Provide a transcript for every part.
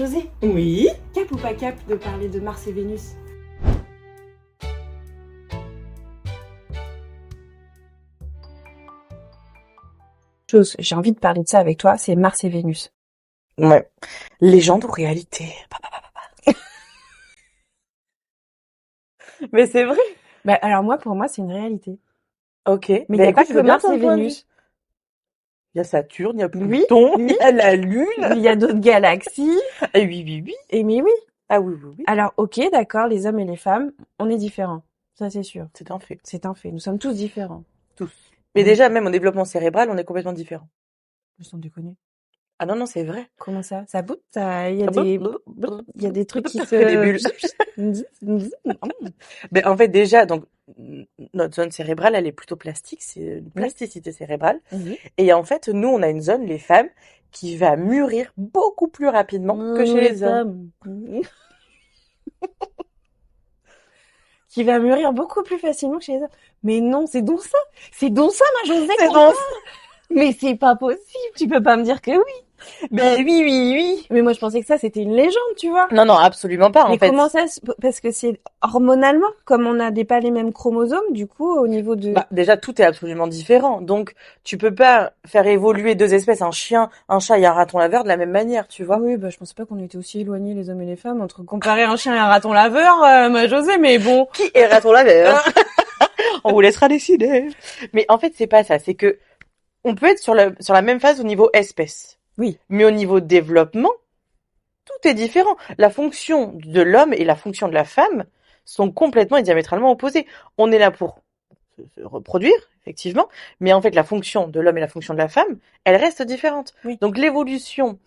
José, Oui. cap ou pas cap de parler de Mars et Vénus? J'ai envie de parler de ça avec toi, c'est Mars et Vénus. Ouais. Légende ou réalité? Mais c'est vrai. Bah alors moi, pour moi, c'est une réalité. Ok. Mais il n'y a pas écoute, je que veux bien Mars et ton point de vue. Vénus. Il y a Saturne, il y a Oui, Pluton, il oui. y a la Lune. Il y a d'autres galaxies. Ah oui, oui, oui. Et mais oui. Ah oui, oui, oui. Alors ok, d'accord, les hommes et les femmes, on est différents. Ça c'est sûr. C'est un fait. C'est un fait. Nous sommes tous différents. Tous. Mais Oui. déjà, même en développement cérébral, on est complètement différents. Sans déconner. Ah non, non, c'est vrai. Comment ça? Ça boute? Il y a Ah, des... blub. Il y a des trucs qui Ça fait des bulles. Ben, en fait, déjà, donc, notre zone cérébrale, elle est plutôt plastique, c'est une plasticité cérébrale. Oui. Et en fait, nous, on a une zone, les femmes, qui va mûrir beaucoup plus rapidement que chez les hommes. Qui va mûrir beaucoup plus facilement que chez les hommes. Mais non, c'est donc ça. C'est donc ça, ma Josée. C'est donc Mais c'est pas possible. Tu peux pas me dire que oui. Ben oui, oui, oui. Mais moi, je pensais que ça, c'était une légende, tu vois. Non, non, absolument pas, en Mais fait. comment ça parce que c'est hormonalement, comme on n'a pas les mêmes chromosomes, du coup, au niveau de... Bah, déjà, tout est absolument différent. Donc, tu peux pas faire évoluer deux espèces, un chien, un chat et un raton laveur de la même manière, tu vois. Oui, bah, je pensais pas qu'on était aussi éloignés, les hommes et les femmes, entre comparer un chien et un raton laveur, ma Josée, mais bon. Qui est raton laveur? On vous laissera décider. Mais en fait, c'est pas ça. C'est que on peut être sur la même phase au niveau espèce. Oui. Mais au niveau développement, tout est différent. La fonction de l'homme et la fonction de la femme sont complètement et diamétralement opposées. On est là pour se reproduire, effectivement, mais en fait, la fonction de l'homme et la fonction de la femme, elle reste différente. Oui. Donc, l'évolution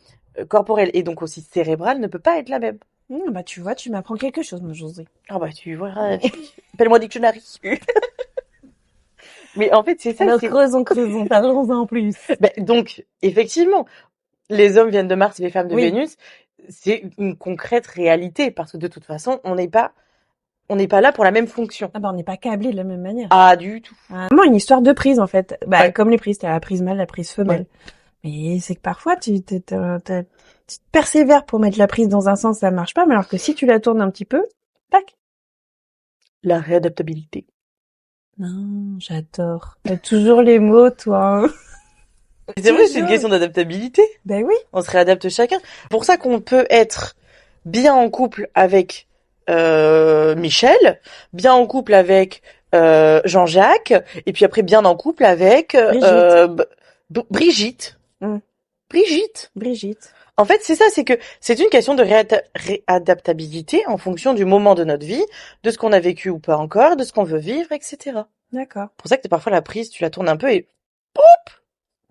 corporelle et donc aussi cérébrale ne peut pas être la même. Bah, tu vois, tu m'apprends quelque chose, ma Josée. Ah bah, tu vois, appelle-moi dictionnaire. Mais en fait, c'est ça. Alors, creusons, parlons en plus. Ben, donc, effectivement, les hommes viennent de Mars et les femmes de Oui. Vénus. C'est une concrète réalité parce que de toute façon, on n'est pas là pour la même fonction. Ah bah, on n'est pas câblés de la même manière. Ah, du tout. Vraiment une histoire de prise, en fait. Bah, Ouais. comme les prises, t'as la prise mâle, la prise femelle. Ouais. Mais c'est que parfois, tu persévères pour mettre la prise dans un sens, ça marche pas, mais alors que si tu la tournes un petit peu, tac. La réadaptabilité. Non, j'adore. T'as toujours les mots, toi. Hein. C'est vrai, c'est une question d'adaptabilité. Ben oui. On se réadapte chacun. Pour ça qu'on peut être bien en couple avec Michel, bien en couple avec Jean-Jacques, et puis après bien en couple avec Brigitte. Brigitte. En fait, c'est ça, c'est que c'est une question de réadaptabilité en fonction du moment de notre vie, de ce qu'on a vécu ou pas encore, de ce qu'on veut vivre, etc. D'accord. Pour ça que parfois la prise, tu la tournes un peu et poup,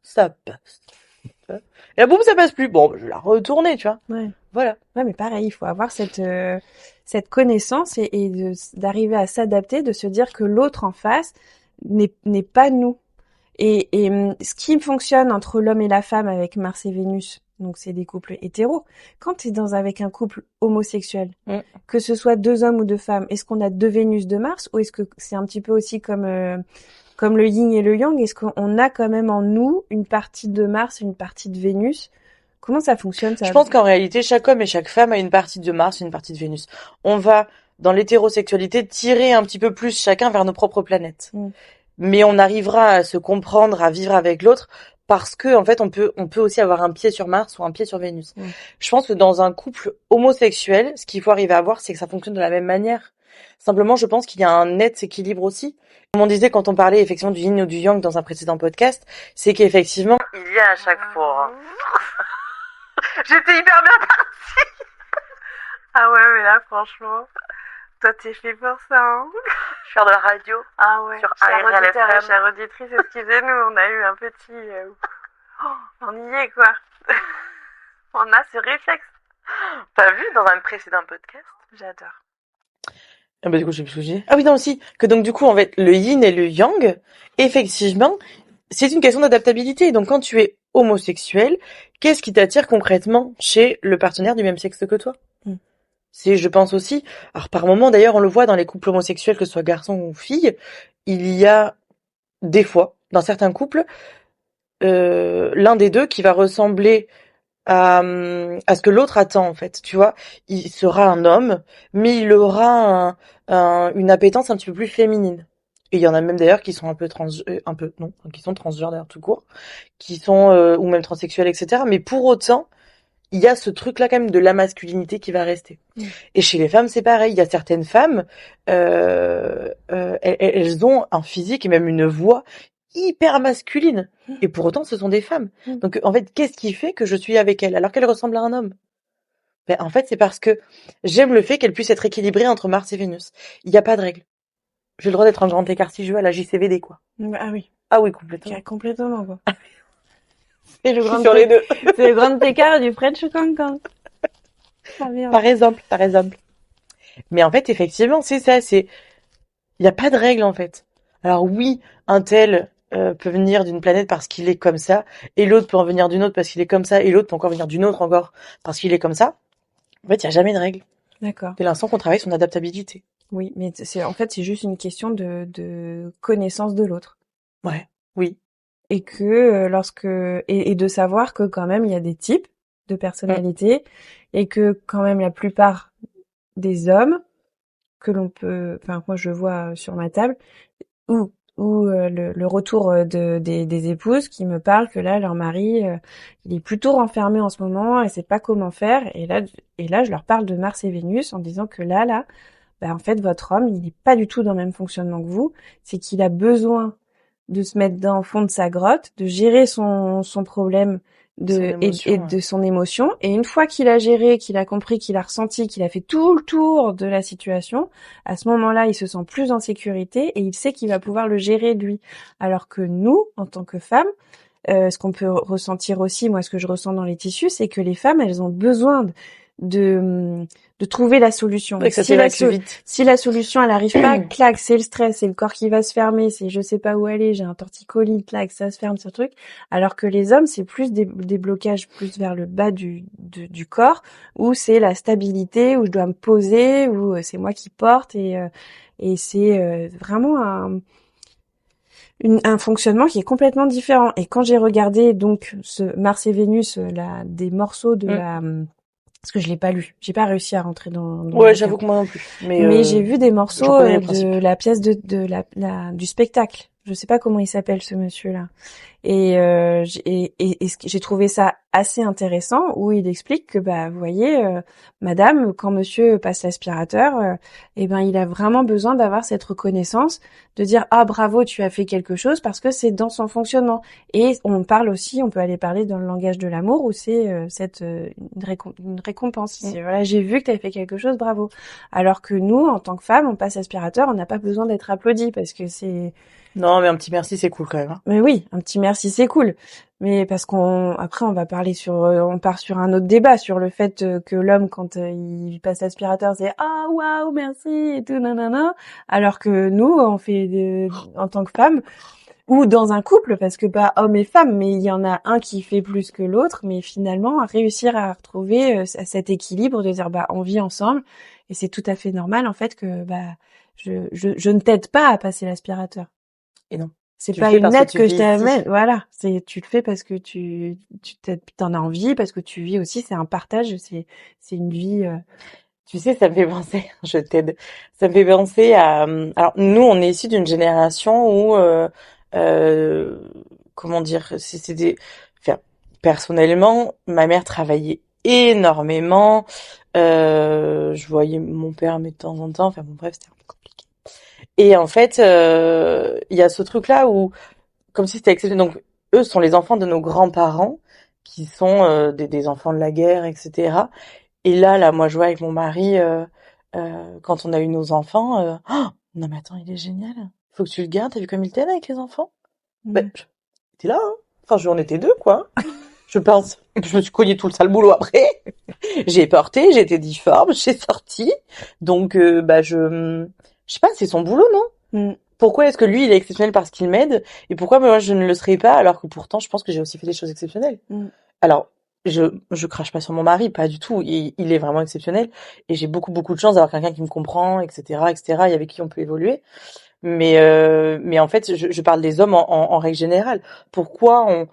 ça passe. Et là, boum, ça passe plus. Bon, je vais la retourner, tu vois. Ouais. Voilà. Ouais, mais pareil, il faut avoir cette connaissance et d'arriver à s'adapter, de se dire que l'autre en face n'est pas nous. Et ce qui fonctionne entre l'homme et la femme avec Mars et Vénus, donc c'est des couples hétéros. Quand tu es avec un couple homosexuel, que ce soit deux hommes ou deux femmes, est-ce qu'on a deux Vénus, deux Mars, ou est-ce que c'est un petit peu aussi comme le yin et le yang? Est-ce qu'on a quand même en nous une partie de Mars et une partie de Vénus? Comment ça fonctionne, ça? Je pense qu'en réalité, chaque homme et chaque femme a une partie de Mars et une partie de Vénus. On va, dans l'hétérosexualité, tirer un petit peu plus chacun vers nos propres planètes. Mais on arrivera à se comprendre, à vivre avec l'autre, parce que en fait, on peut aussi avoir un pied sur Mars ou un pied sur Vénus. Je pense que dans un couple homosexuel, ce qu'il faut arriver à voir, c'est que ça fonctionne de la même manière. Simplement, je pense qu'il y a un net équilibre aussi. Comme on disait quand on parlait effectivement du yin ou du yang dans un précédent podcast, c'est qu'effectivement, il y a à chaque fois. J'étais hyper bien partie. Ah ouais, mais là, franchement, toi, t'es fait pour ça, hein. Faire de la radio. Ah ouais. Sur Chers ARL auditeurs et FM. chères auditrices, excusez-nous, on a eu un petit... on y est, quoi. On a ce réflexe. T'as vu dans un précédent podcast? J'adore. Ah bah du coup, je sais plus ce que j'ai dit. Ah oui, non, aussi. Que donc du coup, en fait, le yin et le yang, effectivement, c'est une question d'adaptabilité. Donc quand tu es homosexuel, qu'est-ce qui t'attire concrètement chez le partenaire du même sexe que toi? C'est, je pense aussi, alors par moment d'ailleurs on le voit dans les couples homosexuels, que ce soit garçon ou fille, il y a des fois, dans certains couples, l'un des deux qui va ressembler à ce que l'autre attend en fait. Tu vois, il sera un homme, mais il aura une appétence un petit peu plus féminine. Et il y en a même d'ailleurs qui sont un peu un peu non, qui sont transgenres d'ailleurs tout court, qui sont ou même transsexuels, etc. Mais pour autant, il y a ce truc-là quand même de la masculinité qui va rester. Et chez les femmes, c'est pareil. Il y a certaines femmes, elles ont un physique et même une voix hyper masculine. Et pour autant, ce sont des femmes. Donc, en fait, qu'est-ce qui fait que je suis avec elles alors qu'elles ressemblent à un homme? Ben, en fait, c'est parce que j'aime le fait qu'elles puissent être équilibrées entre Mars et Vénus. Il n'y a pas de règle. J'ai le droit d'être en grand écart si je veux à la JCVD, quoi. Ah oui. Ah oui, complètement. Complètement, quoi. C'est le grand sur les deux. C'est le grand écart du French Cancan. Par exemple. Mais en fait, effectivement, c'est ça, il n'y a pas de règle, en fait. Alors oui, un tel peut venir d'une planète parce qu'il est comme ça, et l'autre peut en venir d'une autre parce qu'il est comme ça, et l'autre peut encore venir d'une autre encore parce qu'il est comme ça. En fait, il n'y a jamais de règle. D'accord. Dès l'instant qu'on travaille son adaptabilité. Oui, mais c'est juste une question de connaissance de l'autre. Ouais, oui. Et que et de savoir que quand même il y a des types de personnalités et que quand même la plupart des hommes que l'on peut, enfin moi je vois sur ma table, ou le retour des épouses qui me parlent que là leur mari il est plutôt renfermé en ce moment et sait pas comment faire, et là je leur parle de Mars et Vénus en disant que là bah en fait votre homme il est pas du tout dans le même fonctionnement que vous, c'est qu'il a besoin de se mettre dans le fond de sa grotte, de gérer son problème et de son émotion. Et une fois qu'il a géré, qu'il a compris, qu'il a ressenti, qu'il a fait tout le tour de la situation, à ce moment-là, il se sent plus en sécurité et il sait qu'il va pouvoir le gérer lui. Alors que nous, en tant que femmes, ce qu'on peut ressentir aussi, moi, ce que je ressens dans les tissus, c'est que les femmes, elles ont besoin de trouver la solution. Si la solution elle arrive pas, clac, c'est le stress, c'est le corps qui va se fermer, c'est je sais pas où aller, j'ai un torticolis, clac, ça se ferme ce truc. Alors que les hommes, c'est plus des blocages plus vers le bas du corps, où c'est la stabilité, où je dois me poser, où c'est moi qui porte, et c'est vraiment un fonctionnement qui est complètement différent. Et quand j'ai regardé donc ce Mars et Vénus, des morceaux de parce que je l'ai pas lu, j'ai pas réussi à rentrer dans ouais, j'avoue que moi non plus. Mais j'ai vu des morceaux de la pièce du spectacle. Je sais pas comment il s'appelle ce monsieur-là. Et j'ai trouvé ça assez intéressant où il explique que bah vous voyez madame, quand monsieur passe l'aspirateur, eh ben il a vraiment besoin d'avoir cette reconnaissance, de dire ah bravo, tu as fait quelque chose, parce que c'est dans son fonctionnement. Et on parle aussi, on peut aller parler dans le langage de l'amour où c'est une récompense. C'est, voilà, j'ai vu que tu avais fait quelque chose, bravo. Alors que nous en tant que femmes, on passe l'aspirateur, on n'a pas besoin d'être applaudi parce que c'est non, mais un petit merci, c'est cool quand même. Hein. Mais oui, un petit merci, c'est cool. Mais parce après, on va parler on part sur un autre débat sur le fait que l'homme, quand il passe l'aspirateur, c'est ah waouh, merci et tout nanana. Alors que nous, on fait en tant que femme ou dans un couple, parce que pas homme et femme, mais il y en a un qui fait plus que l'autre, mais finalement, réussir à retrouver cet équilibre de dire bah on vit ensemble et c'est tout à fait normal en fait que bah je ne t'aide pas à passer l'aspirateur. Et non. C'est pas une aide que je t'amène, voilà. Tu le fais parce que tu t'en as envie, parce que tu vis aussi, c'est un partage, c'est une vie. Tu sais, ça me fait penser, je t'aide. Ça me fait penser à, alors nous, on est issus d'une génération où, comment dire, enfin, personnellement, ma mère travaillait énormément. Je voyais mon père mais de temps en temps. Enfin bon, bref, c'était un peu compliqué. Et en fait, il y a ce truc-là où, comme si c'était exceptionnel. Donc, eux sont les enfants de nos grands-parents, qui sont des enfants de la guerre, etc. Et là, moi, je vois avec mon mari, quand on a eu nos enfants, oh, non mais attends, il est génial. Faut que tu le gardes. T'as vu comme il t'aide avec les enfants? Ben, t'es là, hein. Enfin, on était deux, quoi. Je pense. Je me suis cogné tout le sale boulot après. J'ai porté, j'ai été difforme, j'ai sorti. Donc, je sais pas, c'est son boulot, non? Pourquoi est-ce que lui, il est exceptionnel parce qu'il m'aide? Et pourquoi moi, je ne le serais pas, alors que pourtant, je pense que j'ai aussi fait des choses exceptionnelles. Alors, je crache pas sur mon mari, pas du tout. Il est vraiment exceptionnel. Et j'ai beaucoup, beaucoup de chance d'avoir quelqu'un qui me comprend, etc., etc., et avec qui on peut évoluer. Mais en fait, je parle des hommes en règle générale. Pourquoi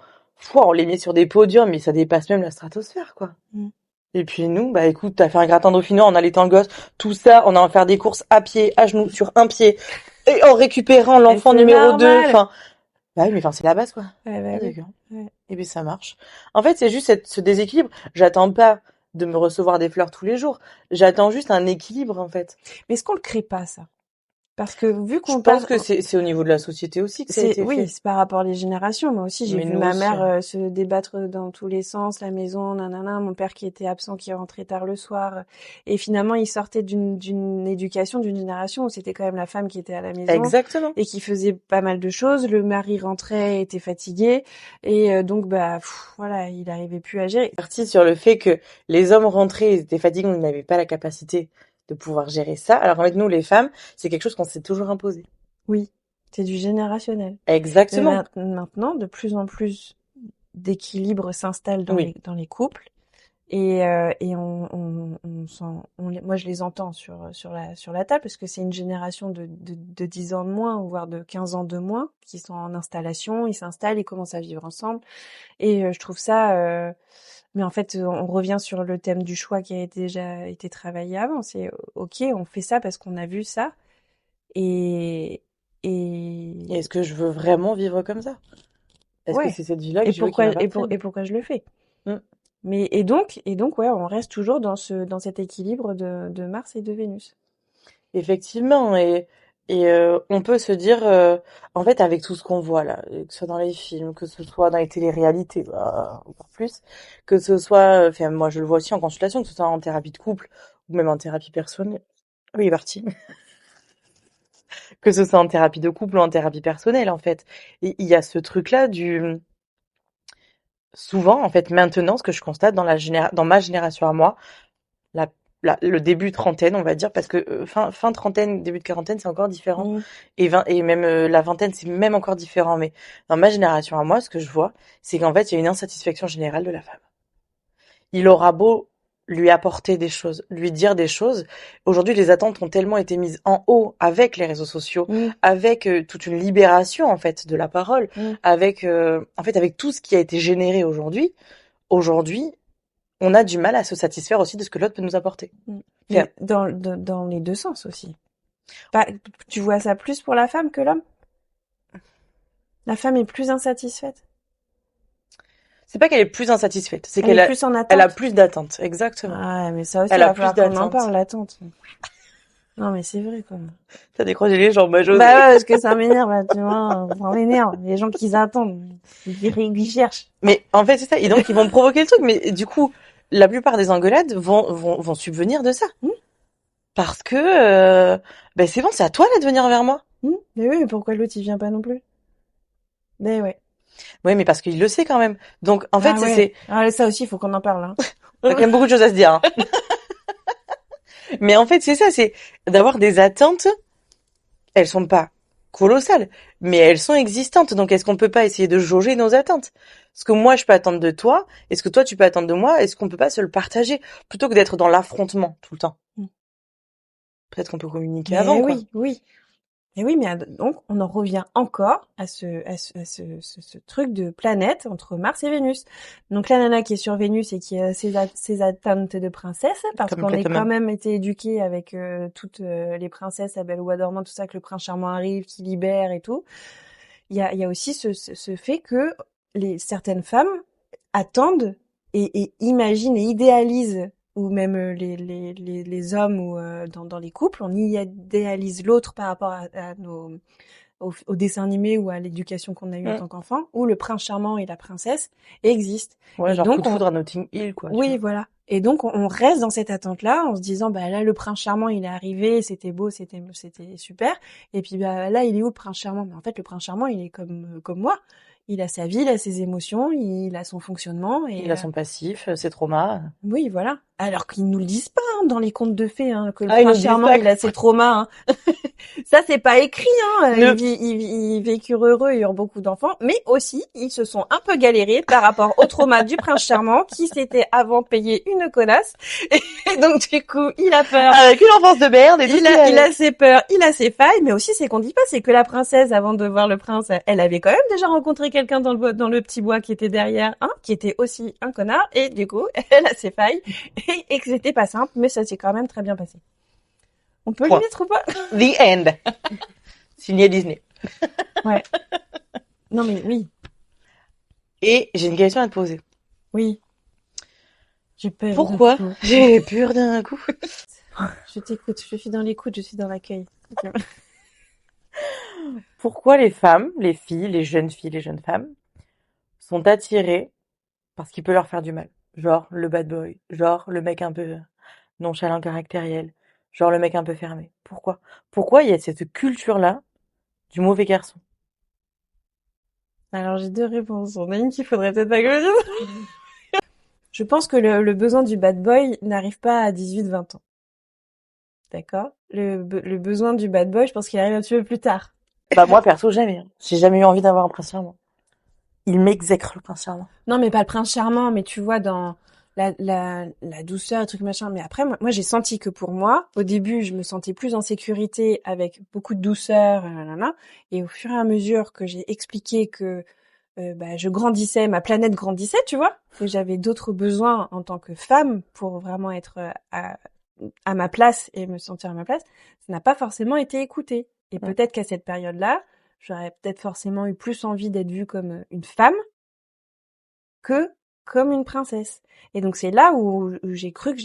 on les met sur des podiums, mais ça dépasse même la stratosphère, quoi. Et puis nous, bah écoute, t'as fait un gratin dauphinois en allaitant le gosse, tout ça, on a en faire des courses à pied, à genoux, sur un pied, et en récupérant l'enfant numéro 2. Enfin, bah oui, mais enfin, c'est la base, quoi. Ouais. Et puis ça marche. En fait, c'est juste ce déséquilibre. J'attends pas de me recevoir des fleurs tous les jours. J'attends juste un équilibre, en fait. Mais est-ce qu'on le crée pas, ça? Parce que vu qu'on Je pense que c'est au niveau de la société aussi que ça a été fait. Oui, c'est par rapport aux générations. Moi aussi, j'ai vu ma mère se débattre dans tous les sens, la maison, nanana, mon père qui était absent, qui rentrait tard le soir. Et finalement, il sortait d'une éducation, d'une génération où c'était quand même la femme qui était à la maison. Exactement. Et qui faisait pas mal de choses. Le mari rentrait, était fatigué. Et donc, voilà, il arrivait plus à gérer. Parti sur le fait que les hommes rentraient, ils étaient fatigués, ils n'avaient pas la capacité de pouvoir gérer ça. Alors en fait, nous, les femmes, c'est quelque chose qu'on s'est toujours imposé. Oui, c'est du générationnel. Exactement. Mais maintenant, de plus en plus d'équilibre s'installe dans les couples. Et moi je les entends sur la table parce que c'est une génération de 10 ans de moins, voire de 15 ans de moins, qui sont en installation, ils s'installent, ils commencent à vivre ensemble. Et je trouve ça, mais en fait, on revient sur le thème du choix qui a déjà été travaillé avant. C'est ok, on fait ça parce qu'on a vu ça. Et est-ce que je veux vraiment vivre comme ça? Est-ce que c'est cette vie-là que je veux qu'il et pourquoi je le fais? Mais et donc ouais, on reste toujours dans cet équilibre de Mars et de Vénus. Effectivement, et on peut se dire en fait avec tout ce qu'on voit là, que ce soit dans les films, que ce soit dans les téléréalités, encore plus, que ce soit enfin moi je le vois aussi en consultation, que ce soit en thérapie de couple ou même en thérapie personnelle. Oui, il est parti. Que ce soit en thérapie de couple ou en thérapie personnelle en fait. Et il y a ce truc là du souvent en fait maintenant ce que je constate dans ma génération à moi, le début trentaine, on va dire, parce que fin trentaine, début de quarantaine, c'est encore différent. Et même la vingtaine, c'est même encore différent. Mais dans ma génération à moi, ce que je vois, c'est qu'en fait, il y a une insatisfaction générale de la femme. Il aura beau lui apporter des choses, lui dire des choses. Aujourd'hui, les attentes ont tellement été mises en haut avec les réseaux sociaux, avec toute une libération, en fait, de la parole, avec tout ce qui a été généré aujourd'hui. Aujourd'hui, on a du mal à se satisfaire aussi de ce que l'autre peut nous apporter. Mais dans les deux sens aussi. Tu vois ça plus pour la femme que l'homme? La femme est plus insatisfaite? C'est pas qu'elle est plus insatisfaite, c'est qu'elle est plus en attente. Elle a plus d'attentes, exactement. Ah, mais ça aussi, il va falloir qu'on en parle, l'attente. Non, mais c'est vrai, quoi. T'as décroché les jambes, José. Bah ouais, parce que ça m'énerve, tu vois, ça m'énerve. Les gens qui attendent, ils cherchent. Mais en fait, c'est ça. Et donc, ils vont provoquer le truc. Mais du coup, la plupart des engueulades vont subvenir de ça. Parce que, c'est bon, c'est à toi là de venir vers moi. Mais oui, mais pourquoi l'autre, il vient pas non plus? Mais ouais. Oui, mais parce qu'il le sait quand même. Donc, en fait, c'est... Ah, ça aussi, il faut qu'on en parle, hein. Il y a quand même beaucoup de choses à se dire, hein. Mais en fait, c'est ça, c'est d'avoir des attentes. Elles sont pas colossales, mais elles sont existantes. Donc, est-ce qu'on peut pas essayer de jauger nos attentes? Ce que moi, je peux attendre de toi, est-ce que toi, tu peux attendre de moi? Est-ce qu'on peut pas se le partager? Plutôt que d'être dans l'affrontement tout le temps. Peut-être qu'on peut communiquer avant, quoi. Oui. Et oui, mais donc on en revient encore à ce truc de planète entre Mars et Vénus. Donc la nana qui est sur Vénus et qui a ses attentes de princesse, parce qu'on est quand même été éduqués avec toutes les princesses, la Belle au Bois dormant, tout ça, que le prince charmant arrive, qui libère et tout. Il y a aussi ce fait que certaines femmes attendent et imaginent et idéalisent, ou même les hommes ou dans les couples, on idéalise l'autre par rapport à au dessin animé ou à l'éducation qu'on a eue en tant qu'enfant, où le prince charmant et la princesse existent. Ouais, et genre donc, coup de foudre à Notting Hill, quoi. Oui, voilà. Et donc on reste dans cette attente-là en se disant là le prince charmant il est arrivé, c'était beau, c'était super. Et puis là il est où le prince charmant? Mais en fait le prince charmant il est comme moi. Il a sa vie, il a ses émotions, il a son fonctionnement et il a son passif, ses traumas. Oui, voilà. Alors qu'ils nous le disent pas dans les contes de fées, que le Ils nous prince disent charmant pas il a ses traumas. Ça c'est pas écrit. Ne- Ils vécurent heureux et eurent beaucoup d'enfants, mais aussi ils se sont un peu galérés par rapport au trauma du prince charmant qui s'était avant payé une connasse. Et donc du coup il a peur. Avec une enfance de merde et tout Il a ses peurs, il a ses failles, mais aussi c'est qu'on dit pas, c'est que la princesse, avant de voir le prince, elle avait quand même déjà rencontré quelqu'un dans le petit bois qui était derrière, qui était aussi un connard, et du coup, elle a ses failles, et que c'était pas simple, mais ça s'est quand même très bien passé. On peut Point. le mettre ou pas? The end. Signé Disney. Ouais. Non mais oui. Et j'ai une question à te poser. Oui. J'ai peur. Pourquoi j'ai peur d'un coup? Je t'écoute, je suis dans l'écoute, je suis dans l'accueil. Pourquoi les femmes, les filles, les jeunes femmes sont attirées par ce qui peut leur faire du mal? Genre le bad boy, genre le mec un peu nonchalant caractériel, genre le mec un peu fermé. Pourquoi? Pourquoi il y a cette culture-là du mauvais garçon? Alors j'ai deux réponses. On a une qu'il faudrait peut-être pas que je dise. Je pense que le besoin du bad boy n'arrive pas à 18-20 ans. D'accord? Le besoin du bad boy, je pense qu'il arrive un petit peu plus tard. Bah moi perso jamais. J'ai jamais eu envie d'avoir un prince charmant. Il m'exècre le prince charmant. Non, mais pas le prince charmant, mais tu vois, dans la douceur, le truc machin. Mais après, moi j'ai senti que pour moi, au début, je me sentais plus en sécurité avec beaucoup de douceur, nanana. Et au fur et à mesure que j'ai expliqué que je grandissais, ma planète grandissait, tu vois, que j'avais d'autres besoins en tant que femme pour vraiment être à ma place et me sentir à ma place, ça n'a pas forcément été écouté. Et peut-être qu'à cette période-là, j'aurais peut-être forcément eu plus envie d'être vue comme une femme que comme une princesse. Et donc c'est là où j'ai cru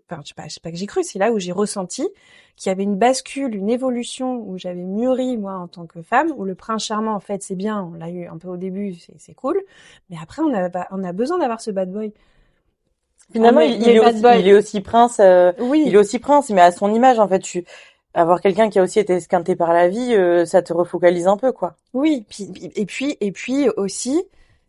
enfin je sais pas que j'ai cru, c'est là où j'ai ressenti qu'il y avait une bascule, une évolution, où j'avais mûri moi en tant que femme, où le prince charmant en fait c'est bien, on l'a eu un peu au début, c'est cool, mais après on a besoin d'avoir ce bad boy. Finalement, il est aussi prince. Oui. Il est aussi prince, mais à son image en fait. Avoir quelqu'un qui a aussi été esquinté par la vie, ça te refocalise un peu, quoi. Oui, et puis aussi,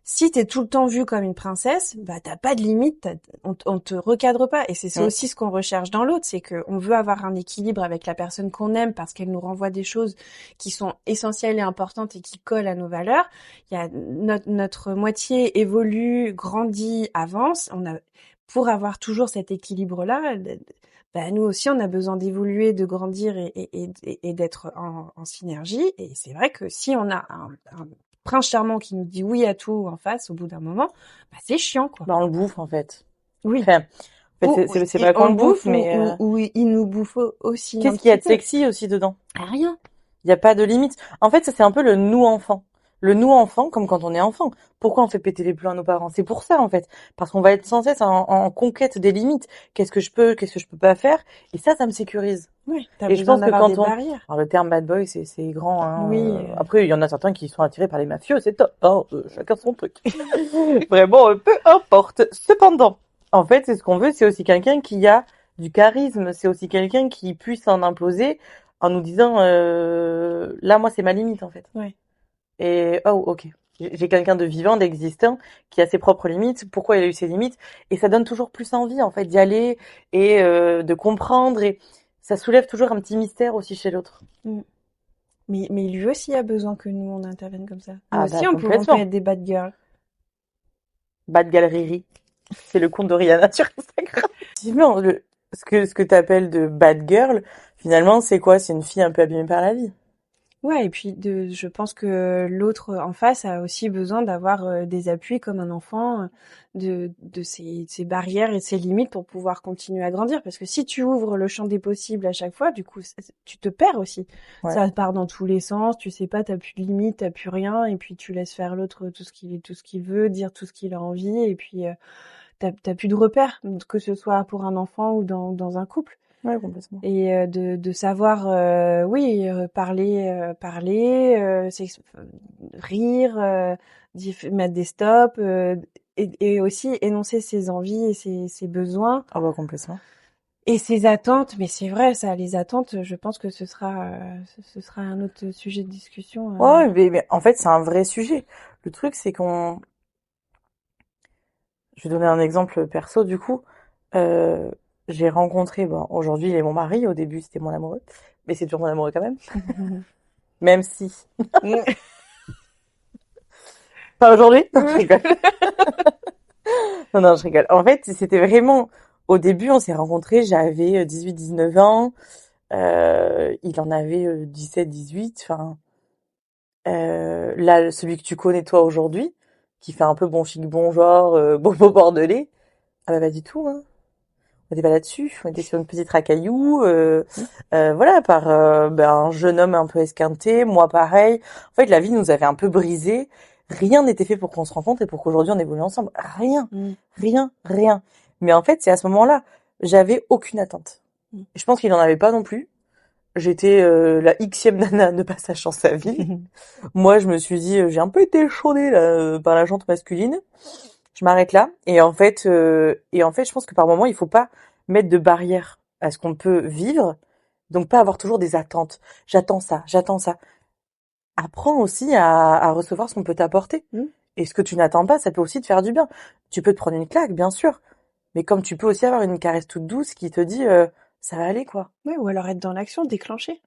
si t'es tout le temps vue comme une princesse, bah t'as pas de limite, on te recadre pas. Et c'est aussi ce qu'on recherche dans l'autre, c'est que on veut avoir un équilibre avec la personne qu'on aime parce qu'elle nous renvoie des choses qui sont essentielles et importantes et qui collent à nos valeurs. Il y a notre moitié évolue, grandit, avance. Pour avoir toujours cet équilibre-là, bah, nous aussi, on a besoin d'évoluer, de grandir et d'être en synergie. Et c'est vrai que si on a un prince charmant qui nous dit oui à tout en face, au bout d'un moment, bah, c'est chiant, quoi. Bah, on le bouffe, en fait. Oui. Enfin, en fait, c'est pas qu'on le bouffe, mais... Ou il nous bouffe aussi Qu'est-ce qu'il y a de sexy aussi dedans? Rien. Il n'y a pas de limite. En fait, ça, c'est un peu le nous-enfant. Le nous-enfant, comme quand on est enfant. Pourquoi on fait péter les plombs à nos parents? C'est pour ça, en fait. Parce qu'on va être sans cesse en conquête des limites. Qu'est-ce que je peux pas faire? Et ça me sécurise. Oui, t'as Et je pense besoin que d'avoir quand des barrières. Alors, le terme bad boy, c'est grand, hein. Oui. Après, il y en a certains qui sont attirés par les mafieux, c'est top, hein. Chacun son truc. Vraiment, peu importe. Cependant, en fait, c'est ce qu'on veut, c'est aussi quelqu'un qui a du charisme, c'est aussi quelqu'un qui puisse en imposer en nous disant, là, moi, c'est ma limite, en fait. Ouais. Et, oh, ok. J'ai quelqu'un de vivant, d'existant, qui a ses propres limites. Pourquoi il a eu ses limites? Et ça donne toujours plus envie, en fait, d'y aller et de comprendre. Et ça soulève toujours un petit mystère aussi chez l'autre. Mais lui aussi a besoin que nous, on intervienne comme ça. Nous Ah, aussi, bah, on peut être des bad girls. Bad Gallery. C'est le compte de Rihanna sur Instagram. Effectivement, ce que t'appelles de bad girl, finalement, c'est quoi? C'est une fille un peu abîmée par la vie. Ouais, et puis je pense que l'autre en face a aussi besoin d'avoir des appuis comme un enfant, de ses barrières et ses limites pour pouvoir continuer à grandir. Parce que si tu ouvres le champ des possibles à chaque fois, du coup, tu te perds aussi. Ouais. Ça part dans tous les sens, tu sais pas, t'as plus de limites, t'as plus rien, et puis tu laisses faire l'autre tout ce qu'il veut, dire tout ce qu'il a envie, et puis t'as plus de repères, que ce soit pour un enfant ou dans un couple. Ouais, complètement. Et de savoir, parler, rire, mettre des stops, et aussi énoncer ses envies et ses besoins. Ah bah complètement. Et ses attentes, mais c'est vrai, ça, les attentes, je pense que ce sera un autre sujet de discussion. Ouais, mais en fait, c'est un vrai sujet. Le truc, c'est je vais donner un exemple perso, du coup. Euh, j'ai rencontré, bon, aujourd'hui il est mon mari, au début c'était mon amoureux, mais c'est toujours mon amoureux quand même, même si. Pas aujourd'hui? Non, je rigole. Non, non, je rigole. En fait, c'était vraiment, au début on s'est rencontrés, j'avais 18-19 ans, il en avait 17-18, enfin, là, celui que tu connais toi aujourd'hui, qui fait un peu bon chic, bon genre, bobo bordelais, ah bah pas du tout, hein. On était pas là-dessus, on était sur une petite racaillou, voilà, par un jeune homme un peu esquinté, moi pareil. En fait, la vie nous avait un peu brisés. Rien n'était fait pour qu'on se rencontre et pour qu'aujourd'hui on évolue ensemble. Rien, rien, rien. Mais en fait, c'est à ce moment-là, j'avais aucune attente. Je pense qu'il en avait pas non plus. J'étais la Xème nana de passage dans sa vie. Moi, je me suis dit, j'ai un peu été échaudée là, par la jante masculine. Je m'arrête là. Et en fait, je pense que par moment, il faut pas mettre de barrière à ce qu'on peut vivre. Donc, pas avoir toujours des attentes. J'attends ça, j'attends ça. Apprends aussi à recevoir ce qu'on peut t'apporter. Et ce que tu n'attends pas, ça peut aussi te faire du bien. Tu peux te prendre une claque, bien sûr. Mais comme tu peux aussi avoir une caresse toute douce qui te dit, ça va aller, quoi. Ouais, ou alors être dans l'action, déclencher.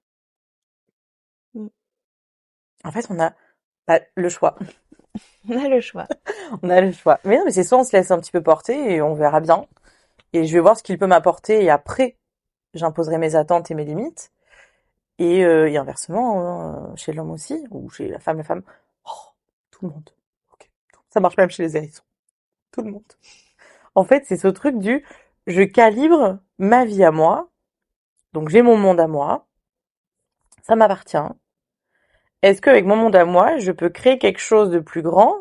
En fait, on a le choix. On a le choix. On a le choix. Mais non, mais c'est soit on se laisse un petit peu porter et on verra bien. Et je vais voir ce qu'il peut m'apporter et après, j'imposerai mes attentes et mes limites. Et inversement, chez l'homme aussi, ou chez la femme, oh, tout le monde. Ok. Ça marche même chez les hérissons. Tout le monde. En fait, c'est ce truc du je calibre ma vie à moi, donc j'ai mon monde à moi, ça m'appartient. Est-ce qu'avec mon monde à moi, je peux créer quelque chose de plus grand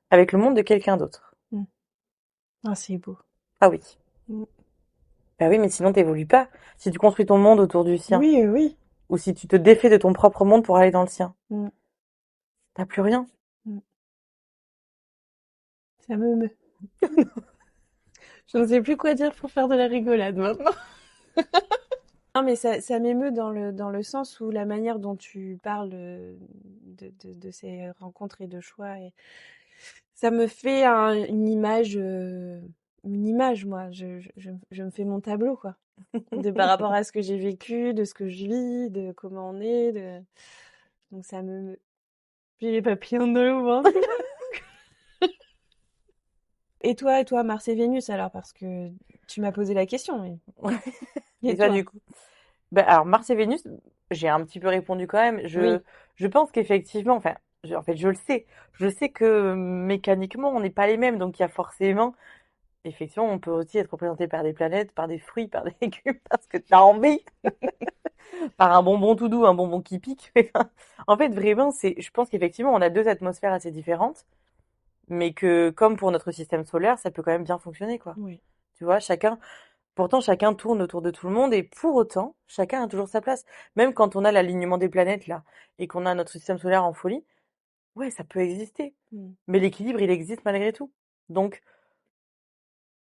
avec le monde de quelqu'un d'autre? Ah, c'est beau. Ah oui. Bah oui, mais sinon t'évolues pas. Si tu construis ton monde autour du sien, Oui, oui. ou si tu te défais de ton propre monde pour aller dans le sien, t'as plus rien. Ça me meut. Je ne sais plus quoi dire pour faire de la rigolade maintenant. Non, mais ça m'émeut dans le sens où la manière dont tu parles de ces rencontres et de choix, et ça me fait une image, moi. Je me fais mon tableau, quoi. Par rapport à ce que j'ai vécu, de ce que je vis, de comment on est. Donc ça me meut. J'ai les papillons dans le ventre. Et toi, Mars et Vénus, alors, parce que tu m'as posé la question. Mais... Et Et toi, toi? du coup? Ben, alors, Mars et Vénus, j'ai un petit peu répondu quand même. Oui. Je pense qu'effectivement, enfin, en fait, je le sais. Je sais que mécaniquement, on n'est pas les mêmes. Donc, il y a forcément, effectivement, on peut aussi être représenté par des planètes, par des fruits, par des légumes, parce que t'as envie, par un bonbon tout doux, un bonbon qui pique. En fait, vraiment, je pense qu'effectivement, on a deux atmosphères assez différentes, mais que, comme pour notre système solaire, ça peut quand même bien fonctionner, quoi. Oui. Tu vois, pourtant, chacun tourne autour de tout le monde et pour autant, chacun a toujours sa place. Même quand on a l'alignement des planètes là et qu'on a notre système solaire en folie, ouais, ça peut exister. Mais l'équilibre, il existe malgré tout. Donc,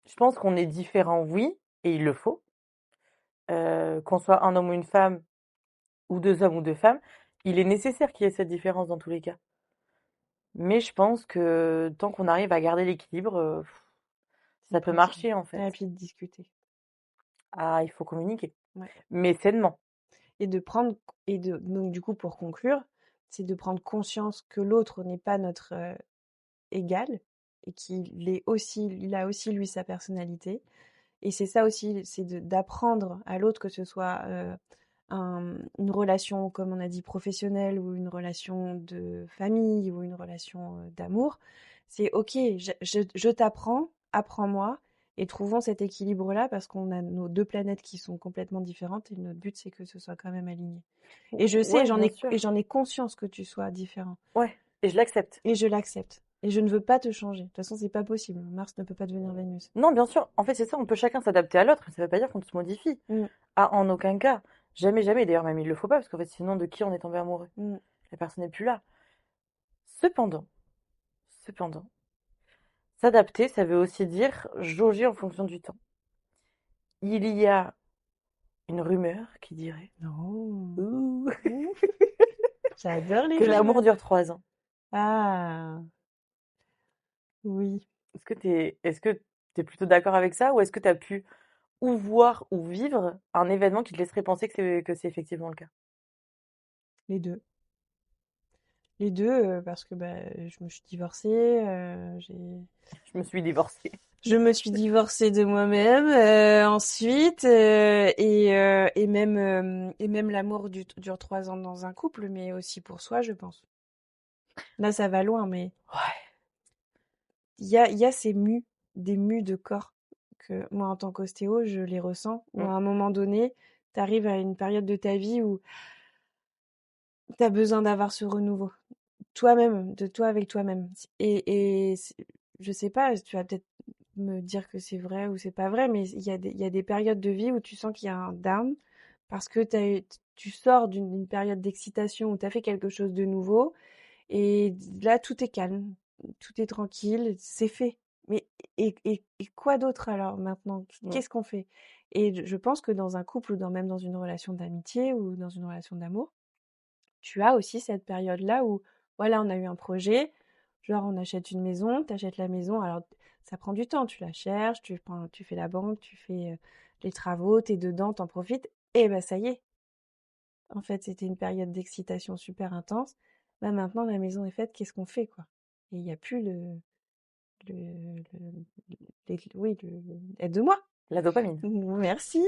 je pense qu'on est différents, oui, et il le faut. Qu'on soit un homme ou une femme, ou deux hommes ou deux femmes, il est nécessaire qu'il y ait cette différence dans tous les cas. Mais je pense que tant qu'on arrive à garder l'équilibre, ça peut marcher en fait. Et puis de discuter. Ah, il faut communiquer. Ouais. Mais sainement. Et donc du coup, pour conclure, c'est de prendre conscience que l'autre n'est pas notre égal et il a aussi lui sa personnalité. Et c'est ça aussi, c'est d'apprendre à l'autre, que ce soit une relation, comme on a dit, professionnelle, ou une relation de famille, ou une relation d'amour. C'est ok, je t'apprends, apprends-moi, et trouvons cet équilibre-là, parce qu'on a nos deux planètes qui sont complètement différentes, et notre but, c'est que ce soit quand même aligné. Et je sais, Ouais, bien sûr. j'en ai conscience que tu sois différent. Ouais, et je l'accepte. Et je l'accepte. Et je ne veux pas te changer. De toute façon, c'est pas possible. Mars ne peut pas devenir Vénus. Non, bien sûr. En fait, c'est ça, on peut chacun s'adapter à l'autre, mais ça veut pas dire qu'on se modifie. Ah, en aucun cas. Jamais, jamais. D'ailleurs, même il le faut pas, parce qu'en fait, sinon, de qui on est tombé amoureux? La personne n'est plus là. Cependant, s'adapter, ça veut aussi dire jauger en fonction du temps. Il y a une rumeur qui dirait Oh. J'adore les que l'amour rumeurs. dure 3 ans. Ah, oui. Est-ce que t'es plutôt d'accord avec ça, ou est-ce que t'as pu ou voir ou vivre un événement qui te laisserait penser que c'est effectivement le cas? Les deux. Les deux, parce que bah, je me suis divorcée, Je me suis divorcée. je me suis divorcée de moi-même ensuite, et même l'amour dure 3 ans dans un couple, mais aussi pour soi, je pense. Là, ça va loin, mais Ouais. il y a des mues de corps que moi, en tant qu'ostéo, je les ressens. Où à Mm. un moment donné, tu arrives à une période de ta vie où tu as besoin d'avoir ce renouveau. Toi-même, de toi avec toi-même. Je sais pas, tu vas peut-être me dire que c'est vrai ou c'est pas vrai, mais il y a des périodes de vie où tu sens qu'il y a un down parce que tu sors d'une période d'excitation où tu as fait quelque chose de nouveau et là tout est calme, tout est tranquille, c'est fait. Mais et quoi d'autre alors maintenant? Mm. Qu'est-ce qu'on fait? Et je pense que dans un couple ou même dans une relation d'amitié ou dans une relation d'amour, tu as aussi cette période-là où, voilà, on a eu un projet, genre on achète une maison, tu achètes la maison, alors ça prend du temps, tu la cherches, tu fais la banque, tu fais les travaux, t'es dedans, t'en profites, et ben ça y est. En fait, c'était une période d'excitation super intense. Bah maintenant, la maison est faite, qu'est-ce qu'on fait, quoi? Et il n'y a plus le, oui, aide-moi. La dopamine. Merci.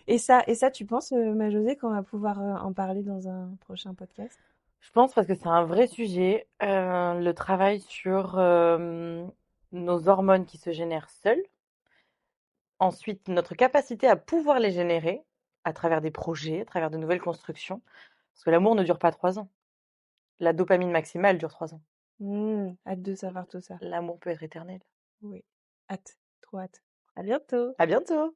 Et ça, tu penses, ma Josée, qu'on va pouvoir en parler dans un prochain podcast? Je pense parce que c'est un vrai sujet, le travail sur nos hormones qui se génèrent seules. Ensuite, notre capacité à pouvoir les générer à travers des projets, à travers de nouvelles constructions. Parce que l'amour ne dure pas 3 ans. La dopamine maximale dure 3 ans. Hâte de savoir tout ça. L'amour peut être éternel. Oui, hâte, trop hâte. À bientôt. À bientôt!